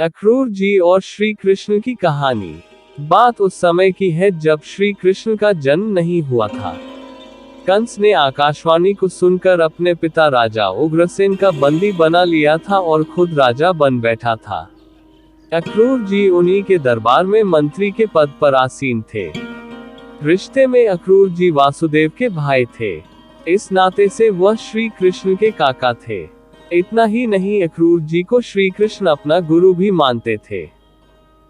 अक्रूर जी और श्री कृष्ण की कहानी। बात उस समय की है जब श्री कृष्ण का जन्म नहीं हुआ था। कंस ने आकाशवाणी को सुनकर अपने पिता राजा उग्रसेन का बंदी बना लिया था और खुद राजा बन बैठा था। अक्रूर जी उन्हीं के दरबार में मंत्री के पद पर आसीन थे। रिश्ते में अक्रूर जी वासुदेव के भाई थे। इस नाते से वह श्री कृष्ण के काका थे। इतना ही नहीं, अक्रूर जी को श्री कृष्ण अपना गुरु भी मानते थे।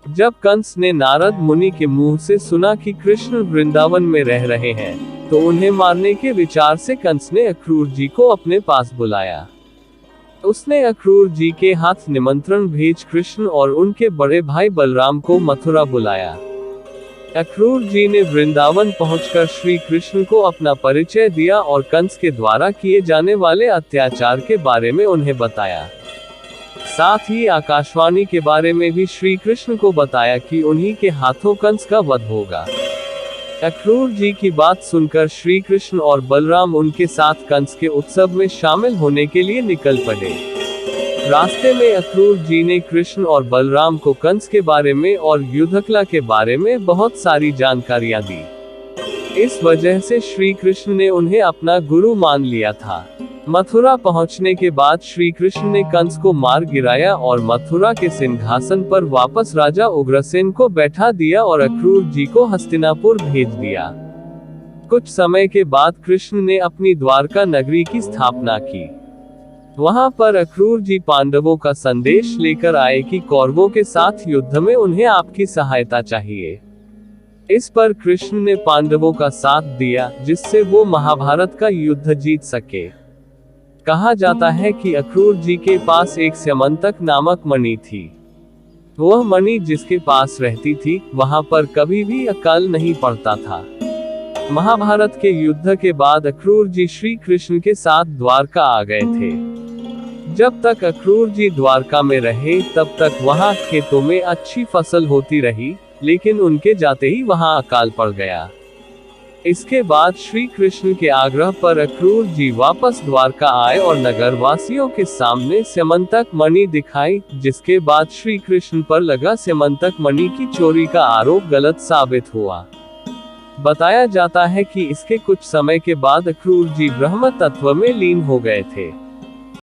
जब कंस ने नारद मुनि के मुंह से सुना कि कृष्ण वृंदावन में रह रहे हैं, तो उन्हें मारने के विचार से कंस ने अक्रूर जी को अपने पास बुलाया। उसने अक्रूर जी के हाथ निमंत्रण भेज कृष्ण और उनके बड़े भाई बलराम को मथुरा बुलाया। अक्रूर जी ने वृंदावन पहुंचकर श्री कृष्ण को अपना परिचय दिया और कंस के द्वारा किए जाने वाले अत्याचार के बारे में उन्हें बताया। साथ ही आकाशवाणी के बारे में भी श्री कृष्ण को बताया कि उन्हीं के हाथों कंस का वध होगा। अक्रूर जी की बात सुनकर श्री कृष्ण और बलराम उनके साथ कंस के उत्सव में शामिल होने के लिए निकल पड़े। रास्ते में अक्रूर जी ने कृष्ण और बलराम को कंस के बारे में और युद्धकला के बारे में बहुत सारी जानकारियां दी। इस वजह से श्री कृष्ण ने उन्हें अपना गुरु मान लिया था। मथुरा पहुंचने के बाद श्री कृष्ण ने कंस को मार गिराया और मथुरा के सिंहासन पर वापस राजा उग्रसेन को बैठा दिया और अक्रूर जी को हस्तिनापुर भेज दिया। कुछ समय के बाद कृष्ण ने अपनी द्वारका नगरी की स्थापना की। वहां पर अक्रूर जी पांडवों का संदेश लेकर आए कि कौरवों के साथ युद्ध में उन्हें आपकी सहायता चाहिए। इस पर कृष्ण ने पांडवों का साथ दिया, जिससे वो महाभारत का युद्ध जीत सके। कहा जाता है कि अक्रूर जी के पास एक स्यमंतक नामक मणि थी। वह मणि जिसके पास रहती थी, वहां पर कभी भी अकाल नहीं पड़ता था। महाभारत के युद्ध के बाद अक्रूर जी श्री कृष्ण के साथ द्वारका आ गए थे। जब तक अक्रूर जी द्वारका में रहे, तब तक वहां खेतों में अच्छी फसल होती रही, लेकिन उनके जाते ही वहां अकाल पड़ गया। इसके बाद श्री कृष्ण के आग्रह पर अक्रूर जी वापस द्वारका आए और नगरवासियों के सामने स्यमंतक मणि दिखाई, जिसके बाद श्री कृष्ण पर लगा स्यमंतक मणि की चोरी का आरोप गलत साबित हुआ। बताया जाता है कि इसके कुछ समय के बाद अक्रूर जी ब्रह्म तत्व में लीन हो गए थे।